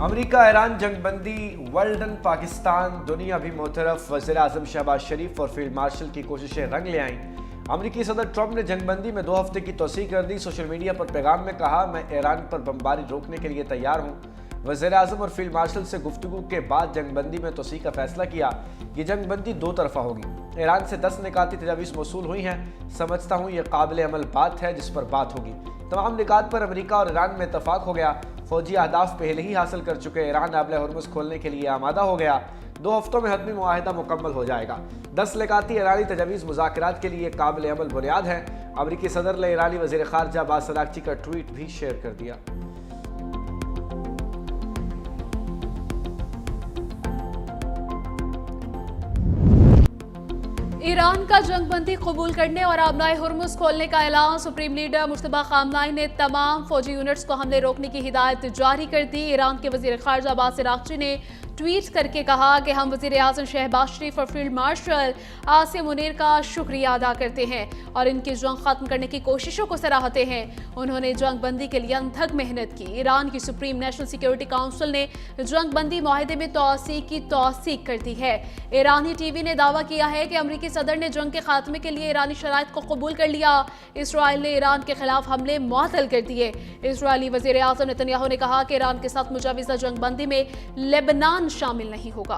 America Iran जंगबंदी वर्ल्डन Pakistan दुनिया भी मुतरफ। वज़ीर आज़म शहबाज शरीफ और फील्ड मार्शल की कोशिशें रंग ले आईं। अमेरिकी सदर ट्रंप ने जंगबंदी में 2 हफ्ते की तोसी कर दी। सोशल मीडिया पर पैगाम में कहा, मैं ईरान पर बमबारी रोकने के लिए तैयार हूँ। वज़ीर आज़म और फील्ड मार्शल से गुफ्तगू के बाद जंगबंदी में तोसी का फैसला किया। ये जंगबंदी 2 तरफा होगी। ईरान से 10 निकाती तजावीज़ मौसूल हुई हैं। समझता हूँ ये काबिल अमल बात है जिस पर बात होगी। तमाम निकात पर अमेरिका और ईरान में इतफाक हो गया। फौजी अहदाफ पहले ही हासिल कर चुके ईरान नाबले हुर्मुज़ खोलने के लिए आमादा हो गया। 2 हफ्तों में हतमी मुआहिदा मुकम्मल हो जाएगा। 10 निकाती ईरानी तजावीज़ मुज़ाकरात के लिए काबिल अमल बुनियाद है। अमेरिकी सदर ने ईरानी वज़ीर ख़ारजा अब्बास अराग़ची का ट्वीट भी शेयर कर दिया। ईरान का जंगबंदी कबूल करने और आबनाए हुर्मुज़ खोलने का ऐलान। सुप्रीम लीडर मुश्तबा खामनाई ने तमाम फौजी यूनिट्स को हमले रोकने की हिदायत जारी कर दी। ईरान के वज़ीर ख़ारजा अब्बास अराग़ची ने ट्वीट करके कहा कि हम वज़ीर आज़म शहबाज शरीफ और फील्ड मार्शल आसिम मुनीर का शुक्रिया अदा करते हैं और इनकी जंग ख़त्म करने की कोशिशों को सराहते हैं। उन्होंने जंगबंदी के लिए अनथक मेहनत की। ईरान की सुप्रीम नेशनल सिक्योरिटी काउंसिल ने जंगबंदी माहिदे में तौसीक की तौसीक कर दी है। ईरानी टीवी ने दावा किया है कि अमेरिकी सदर ने जंग के खात्मे के लिए ईरानी शराइत को कबूल कर लिया। इसराइल ने ईरान के खिलाफ हमले मुअत्तल कर दिए। इसराइली वज़ीर आज़म नेतन्याहू ने कहा कि ईरान के साथ मुजाविज़ा जंगबंदी में लेबनान शामिल नहीं होगा।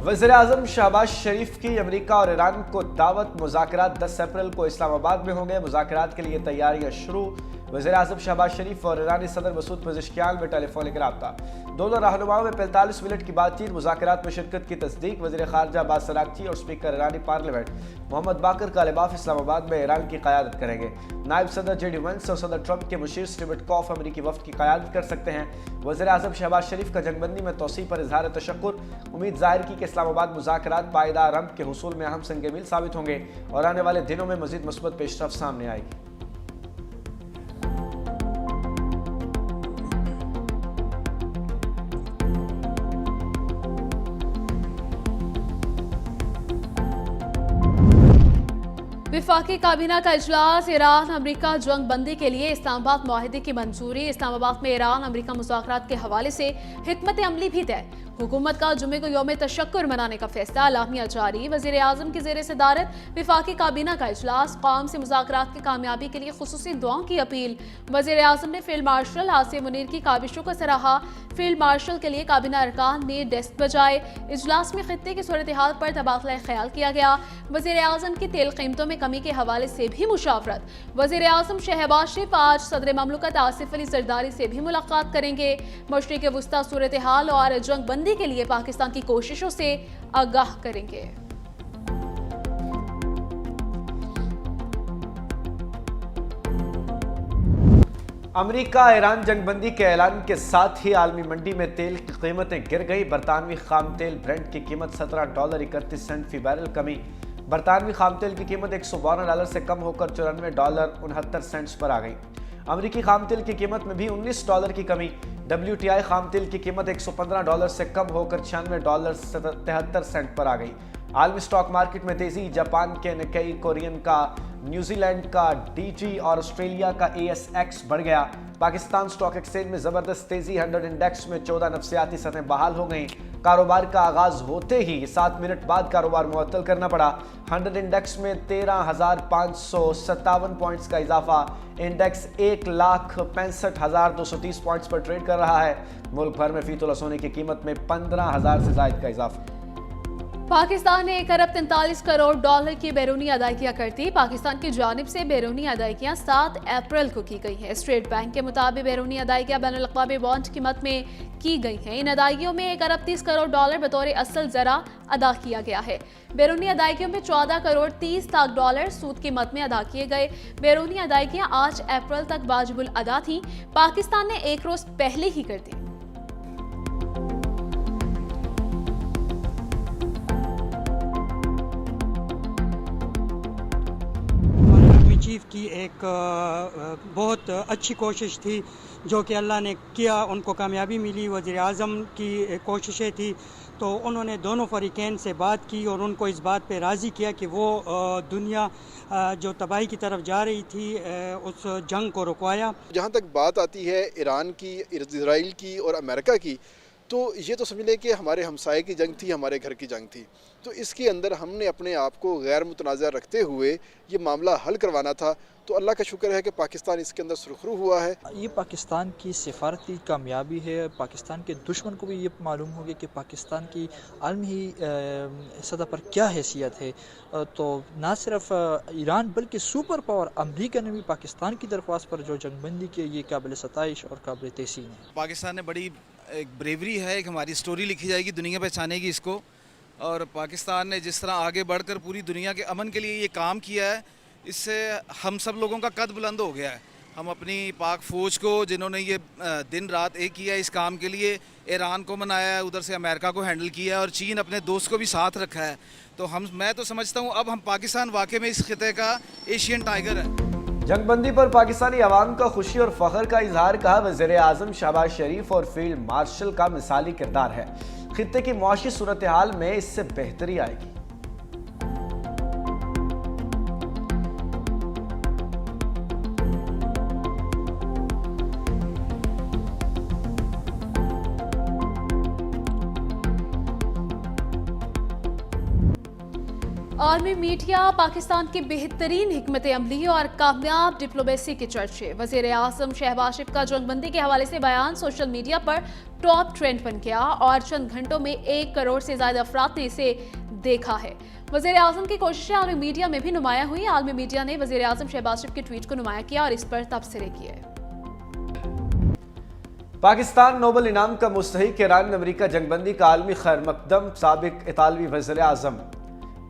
वज़ीर आज़म शहबाज शरीफ की अमेरिका और ईरान को दावत। मुज़ाकरात 10 अप्रैल को इस्लामाबाद में होंगे। मुज़ाकरात के लिए तैयारियां शुरू। वज़ीर आज़म शहबाज शरीफ और ईरानी सदर मसूद पेज़ेश्कियान में टेलीफोनिक रब्ता। दोनों रहनुमाओं में 45 मिनट की बातचीत। मुज़ाकरात में शिरकत की तस्दीक। वज़ीर ख़ारजा अब्बास अराग़ची और स्पीकर ईरानी पार्लियामेंट मोहम्मद बाकर कालिबाफ इस्लामाबाद में ईरान की क़यादत करेंगे। नायब सदर JD वेंस और सदर ट्रंप के मुशीर स्टीव विटकॉफ अमेरिकी वफ़द की क़यादत कर सकते हैं। वज़ीर आज़म शहबाज शरीफ का जंगबंदी में तोसी पर इज़हार तशक्कुर। उम्मीद ज़ाहिर की कि इस्लामाबाद मुज़ाकरात पायदार अमन के हुसूल में अहम संग मील साबित होंगे और आने वाले दिनों में मज़ीद मुस्बत पेशरफ़्त सामने आएगी। विफाकी काबीना का इजलास। ईरान अमेरिका जंग बंदी के लिए इस्लामाबाद मुआहिदे की मंजूरी। इस्लामाबाद में ईरान अमेरिका मुज़ाकरात के हवाले से हिकमत अमली भी तय। हुकूमत का जुमे को यौम तशक्कुर मनाने का फैसला। अलामिया जारी। वज़ीर आज़म की ज़ेर सदारत विफाकी काबीना का इजलास। कौम से मुज़ाकरात की कामयाबी के लिए खुसूसी दुआओं की अपील। वज़ीर आज़म ने फील्ड मार्शल आसिम मुनीर की काबिशों को सराहा। फील्ड मार्शल के लिए काबीना अरकान ने डेस्क बजाए। इजलास में खित्ते की सूरत हाल पर तबादला ख्याल किया गया। वज़ीर आज़म की तेल कीमतों में कमी के हवाले से भी मुशावरत। वज़ीर आज़म शहबाज शरीफ आज सदर ममलकत आसिफ अली जरदारी से भी मुलाकात करेंगे। मशरिक़ वुस्ता सूरत हाल और जंग बंदी के लिए पाकिस्तान की कोशिशों से आगाह करेंगे। अमेरिका ईरान जंगबंदी के ऐलान के साथ ही आलमी मंडी में तेल की कीमतें गिर गई। बरतानवी खाम तेल ब्रेंट की कीमत $17.31 फी बैरल कमी। बरतानवी खाम तेल की कीमत $112 से कम होकर $94.69 पर आ गई। अमेरिकी खाम तेल की कीमत में भी $19 की कमी। WTI खाम तेल की कीमत $115 से कम होकर $96.73 पर आ गई। आलमी स्टॉक मार्केट में तेजी। जापान के निक्केई, कोरियन का, न्यूजीलैंड का DG और ऑस्ट्रेलिया का ASX बढ़ गया। पाकिस्तान स्टॉक एक्सचेंज में जबरदस्त तेजी। 100 इंडेक्स में 14 नफ्सियाती सतह बहाल हो गई। कारोबार का आगाज होते ही 7 मिनट बाद कारोबार मुअत्तल करना पड़ा। 100 इंडेक्स में 13,557 पॉइंट्स का इजाफा। इंडेक्स 1,65,230 पॉइंट्स पर ट्रेड कर रहा है। मुल्क भर में फी तोला सोने की कीमत में 15,000 से जायद का इजाफा। पाकिस्तान ने $1 अरब 43 करोड़ की बैरूनी अदायगियां कर दी। पाकिस्तान की जानिब से बैरूनी अदायगियां 7 अप्रैल को की गई हैं। स्टेट बैंक के मुताबिक बैरूनी अदायगियां बैनुल अक़वामी बॉन्ड कीमत में की गई हैं। इन अदायगियों में $1 अरब 30 करोड़ बतौर असल ज़रा अदा किया गया है। बैरूनी अदायगियों में $14 करोड़ 30 लाख सूद कीमत में अदा किए गए। बैरूनी अदायगियां 8 अप्रैल तक वाजिबुल अदा थीं। पाकिस्तान ने एक रोज पहले ही कर दी। चीफ की एक बहुत अच्छी कोशिश थी जो कि अल्लाह ने किया, उनको कामयाबी मिली। वज़ीर आज़म की कोशिशें थी तो उन्होंने दोनों फरीकैन से बात की और उनको इस बात पे राज़ी किया कि वो दुनिया जो तबाही की तरफ जा रही थी उस जंग को रुकवाया। जहाँ तक बात आती है ईरान की, इजराइल की और अमेरिका की, तो ये तो समझ लें कि हमारे हमसाये की जंग थी, हमारे घर की जंग थी। तो इसके अंदर हमने अपने आप को गैर मुतनाज़ा रखते हुए ये मामला हल करवाना था। तो अल्लाह का शुक्र है कि पाकिस्तान इसके अंदर सुरखरू हुआ है। ये पाकिस्तान की सिफारती कामयाबी है। पाकिस्तान के दुश्मन को भी ये मालूम हो गया कि पाकिस्तान की आलमी सतह पर क्या हैसियत है। तो ना सिर्फ ईरान बल्कि सुपर पावर अमेरिका ने भी पाकिस्तान की दरख्वास्त पर जो जंगबंदी की, ये काबिल सताइश और काबिल तहसीन है। पाकिस्तान ने बड़ी एक ब्रेवरी है, एक हमारी स्टोरी लिखी जाएगी, दुनिया पहचानेगी इसको। और पाकिस्तान ने जिस तरह आगे बढ़कर पूरी दुनिया के अमन के लिए ये काम किया है, इससे हम सब लोगों का कद बुलंद हो गया है। हम अपनी पाक फ़ौज को, जिन्होंने ये दिन रात एक किया इस काम के लिए, ईरान को मनाया है, उधर से अमेरिका को हैंडल किया है और चीन अपने दोस्त को भी साथ रखा है। तो मैं तो समझता हूँ अब हम पाकिस्तान वाकई में इस खिते का एशियन टाइगर है। जंगबंदी पर पाकिस्तानी अवाम का खुशी और फख्र का इजहार कहा वज़ीर आज़म शहबाज शरीफ और फील्ड मार्शल का मिसाली किरदार है। खित्ते की मुआशी सूरत हाल में इससे बेहतरी आएगी। आर्मी मीडिया पाकिस्तान की बेहतरीन हिकमत अमली और कामयाब डिप्लोमेसी के चर्चे। वज़ीर आज़म शहबाज शरीफ का जंगबंदी के हवाले से बयान सोशल मीडिया पर टॉप ट्रेंड बन गया और चंद घंटों में 1 करोड़ से ज्यादा अफराद ने इसे देखा है। वज़ीर आज़म की कोशिशें आलमी मीडिया में भी नुमाया हुई। आलमी मीडिया ने वज़ीर आज़म शहबाज शरीफ के ट्वीट को नुमाया किया और इस पर तबसरे किए। पाकिस्तान नोबल इनाम का मुस्तहिक ईरान अमेरिका जंगबंदी का आलमी खैर मकदम साबिक इतालवी वज़ीर आज़म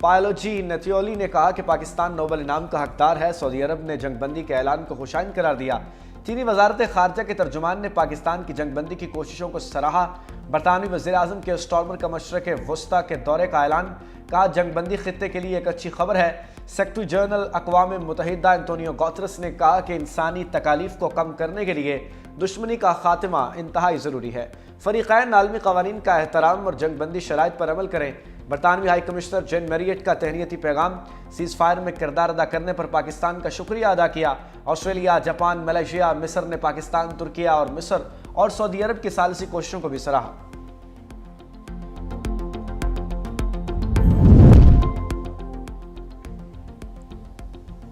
पायलो जी नतियोली ने कहा कि पाकिस्तान नोबल इनाम का हकदार है। सऊदी अरब ने जंगबंदी के ऐलान को खुशाइन करार दिया। चीनी वजारत खारजा के तर्जुमान ने पाकिस्तान की जंगबंदी की कोशिशों को सराहा। बरतानवी वज़ीर आज़म के स्टॉर्मर का मशरक़ वस्ता के दौरे का ऐलान, कहा जंगबंदी खित्ते के लिए एक अच्छी खबर है। सेक्रेटरी जनरल अक़वाम मुत्तहिदा एंटोनियो गुतेरेस ने कहा कि इंसानी तकालीफ को कम करने के लिए दुश्मनी का खात्मा इंतहाई ज़रूरी है। फ़रीक़ैन आलमी क़वानीन का एहतराम और जंगबंदी शराइत पर अमल करें। बरतानवी हाई कमिश्नर जेन मैरियट का तहनीती पैगाम, सीज़ फायर में किरदार अदा करने पर पाकिस्तान का शुक्रिया अदा किया। ऑस्ट्रेलिया, जापान, मलेशिया, मिस्र ने पाकिस्तान, तुर्किया और मिस्र और सऊदी अरब की सालिसी कोशिशों को भी सराहा।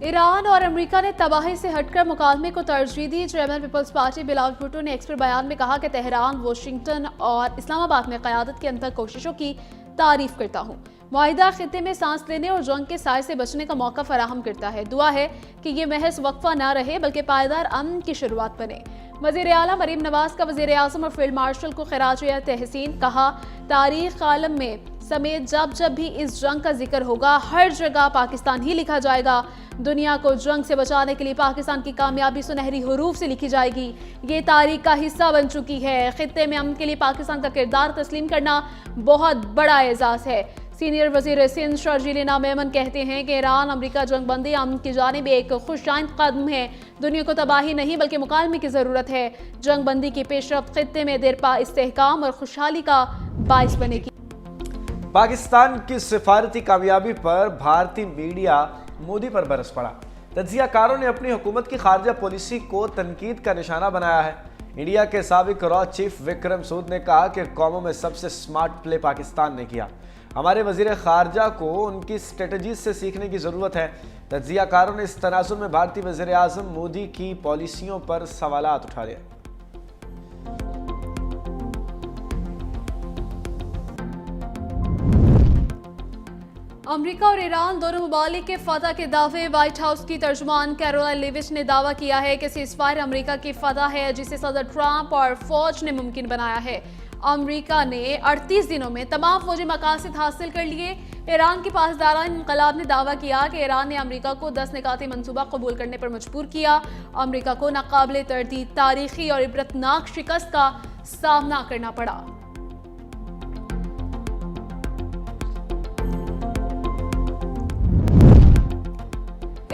ईरान और अमेरिका ने तबाही से हटकर मुकालमे को तरजीह दी। चेयरमैन पीपल्स पार्टी बिलावल भुट्टो ने एक्स पर बयान में कहा कि तेहरान, वाशिंगटन और इस्लामाबाद में क़यादत की अंतर कोशिशों की तारीफ करता हूँ। मुआहिदा खित्ते में सांस लेने और जंग के साए से बचने का मौका फराहम करता है। दुआ है कि ये महज वक्फा ना रहे बल्कि पायदार अमन की शुरुआत बने। वज़ीर आला मरीम नवाज का वज़ीर आज़म और फील्ड मार्शल को खिराज तहसीन, कहा तारीख आलम में समेत जब जब भी इस जंग का जिक्र होगा हर जगह पाकिस्तान ही लिखा जाएगा। दुनिया को जंग से बचाने के लिए पाकिस्तान की कामयाबी सुनहरी हरूफ से लिखी जाएगी। ये तारीख का हिस्सा बन चुकी है। खित्ते में अमन के लिए पाकिस्तान का किरदार तस्लीम करना बहुत बड़ा एजाज़ है। सीनियर वज़ीर सिंध शर्जील नामेमन कहते हैं कि ईरान अमेरिका जंगबंदी अमन की जानिब एक खुशाइंद कदम है। दुनिया को तबाही नहीं बल्कि मुकालमे की ज़रूरत है। जंगबंदी की पेशरफ्त खित्ते में देरपा इस्तेहकाम और खुशहाली का बाइस बनेगी। पाकिस्तान की सिफारती कामयाबी पर भारतीय मीडिया मोदी पर बरस पड़ा। तज्जियाकारों ने अपनी हुकूमत की खारजा पॉलिसी को तनकीद का निशाना बनाया है। इंडिया के साबिक रॉ चीफ विक्रम सूद ने कहा कि कौमों में सबसे स्मार्ट प्ले पाकिस्तान ने किया। हमारे वजीर खारजा को उनकी स्ट्रेटजी से सीखने की ज़रूरत है। तज्जियाकारों ने इस तनाजुर में भारतीय वज़ीर आज़म मोदी की पॉलिसियों पर सवालात उठा लिए। अमेरिका और ईरान दोनों ममालिक के फतह के दावे। व्हाइट हाउस की तर्जुमान कैरोलाइन लेविश ने दावा किया है कि सीज़फायर अमेरिका की फतह है जिसे सदर ट्रंप और फौज ने मुमकिन बनाया है। अमेरिका ने 38 दिनों में तमाम फौजी मकासद हासिल कर लिए। ईरान के पासदारान इनकलाब ने दावा किया कि ईरान ने अमेरिका को 10 निकाती मंसूबा कबूल करने पर मजबूर किया। अमेरिका को नाकाबिले तरदीद तारीखी और इबरतनाक शिकस्त का सामना करना पड़ा।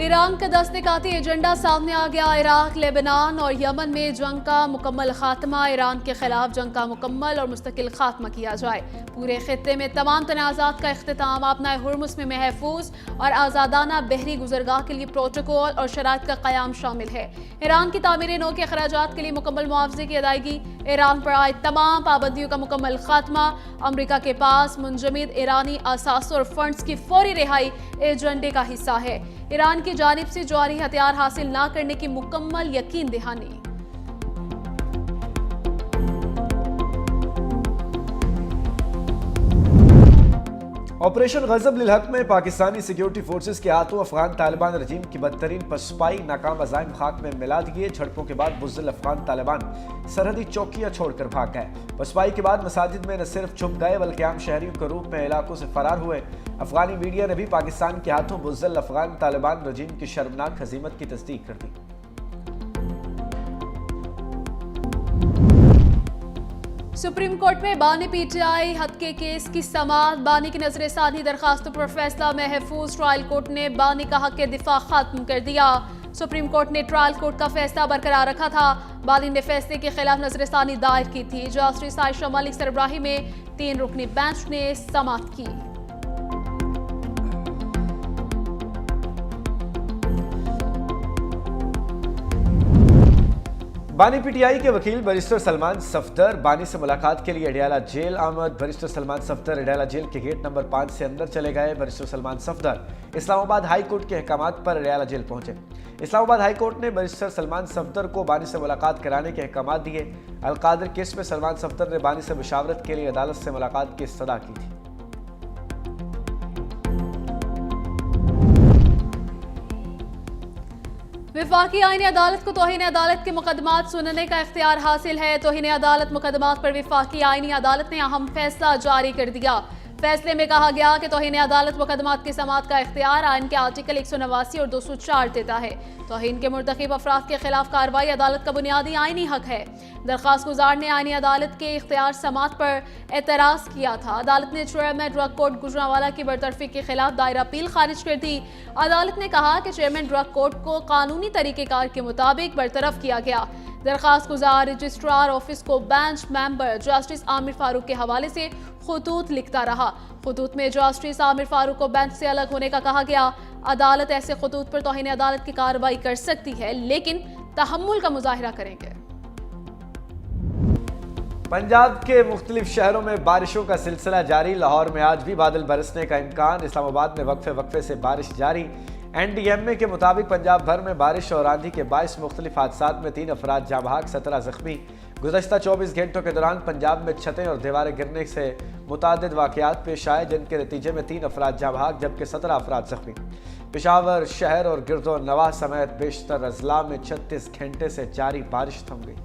ईरान का दस्तकाती एजेंडा सामने आ गया। इराक, लेबनान और यमन में जंग का मुकम्मल खात्मा। ईरान के खिलाफ जंग का मुकम्मल और मुस्तकिल खात्मा किया जाए। पूरे खित्ते में तमाम तनाज़ात का इख्तिताम। अपना हुर्मुस में महफूज और आज़ादाना बहरी गुजरगाह के लिए प्रोटोकॉल और शराइत का क़याम शामिल है। ईरान की तामीर नौ के अखराजात के लिए मुकम्मल मुआवजे की अदायगी। ईरान पर आए तमाम पाबंदियों का मुकम्मल खात्मा। अमरीका के पास मुंजमद ईरानी असासों और फंड्स की फौरी रिहाई एजेंडे का हिस्सा है। ईरान की जानिब से जौहरी हथियार हासिल न करने की मुकम्मल यकीन दहानी। ऑपरेशन गजब लिल हक में पाकिस्तानी सिक्योरिटी फोर्सेस के हाथों अफगान तालिबान रजीम की बदतरीन पसपाई नाकाम अज़ाइम खाक में मिला दिए। झड़पों के बाद बुज़दिल अफगान तालिबान सरहदी चौकियां छोड़कर भाग गए। पसपाई के बाद मसाजिद में न सिर्फ छुप गए बल्कि आम शहरियों के रूप में इलाकों से फरार हुए। अफगानी मीडिया ने भी पाकिस्तान के हाथों बुज़दिल अफगान तालिबान रजीम की शर्मनाक हज़ीमत की तस्दीक कर दी। सुप्रीम कोर्ट में बानी पीटीआई हत्या केस की समाअत। बानी की नजरसानी दरखास्तों पर फैसला महफूज। ट्रायल कोर्ट ने बानी का हक दिफा खत्म कर दिया। सुप्रीम कोर्ट ने ट्रायल कोर्ट का फैसला बरकरार रखा था। बानी ने फैसले के खिलाफ नजरसानी दायर की थी। जस्टिस आयशा मलिक सरबराही में 3 रुकनी बेंच ने समाअत की। बानी पीटीआई के वकील बैरिस्टर सलमान सफदर बानी से मुलाकात के लिए अडयाला जेल आमद। बैरिस्टर सलमान सफदर अडयाला जेल के गेट नंबर 5 से अंदर चले गए। Barrister Salman Safdar Islamabad high court के अहकामात पर अडयाला जेल पहुंचे। इस्लामाबाद हाई कोर्ट ने बैरिस्टर सलमान सफदर को बानी से मुलाकात कराने के अहकामात दिए। अलकादर केस में सलमान सफदर ने बानी से मुशावरत के लिए अदालत से मुलाकात की इस्तदा की थी। विफाकी आईनी अदालत को तौहीन अदालत के मुकदमात सुनने का इख्तियार हासिल है। तौहीन अदालत मुकदमात पर विफाकी आईनी अदालत ने अहम फैसला जारी कर दिया। फैसले में कहा गया कि तौहीन अदालत मुकदमात की समाअत का इख्तियार आइन के आर्टिकल 189 और 204 देता है। तौहीन के मुर्तकिब अफराद के खिलाफ कार्रवाई अदालत का बुनियादी आइनी हक है। दरख्वास्त गुजार ने आइनी अदालत के इख्तियार समाअत पर एतराज़ किया था। अदालत ने चेयरमैन ड्रग कोर्ट गुजरांवाला की बरतरफी के खिलाफ दायर अपील खारिज कर दी। अदालत ने कहा कि चेयरमैन ड्रग कोर्ट को कानूनी तरीक़ेकार के मुताबिक बरतरफ किया गया। दरख्वास्त गुजार रजिस्ट्रार ऑफिस को bench member justice Aamir Farooq के हवाले से खतूत लिखता रहा। खतूत में जस्टिस आमिर फारूक को बेंच से अलग होने का कहा गया। अदालत ऐसे खतूत पर तौहीन अदालत की कार्रवाई कर सकती है लेकिन तहम्मुल का मुजाहिरा करेंगे। पंजाब के मुख्तलिफ शहरों में बारिशों का सिलसिला जारी। लाहौर में आज भी बादल बरसने का इम्कान। इस्लामाबाद में वक्फे से बारिश जारी। NDMA के मुताबिक पंजाब भर में बारिश और आंधी के 22 मुख्तलिफ हादसात में 3 अफराद जाँ बहक, 17 जख्मी। गुज़श्ता 24 घंटों के दौरान पंजाब में छतें और दीवारें गिरने से मुतादिद वाक़यात पेश आए जिनके नतीजे में 3 अफराद जाँ बहक जबकि 17 अफराद जख्मी। पेशावर शहर और गिरदो नवाह समेत बेशतर अजला में 36 घंटे से जारी बारिश थम गई।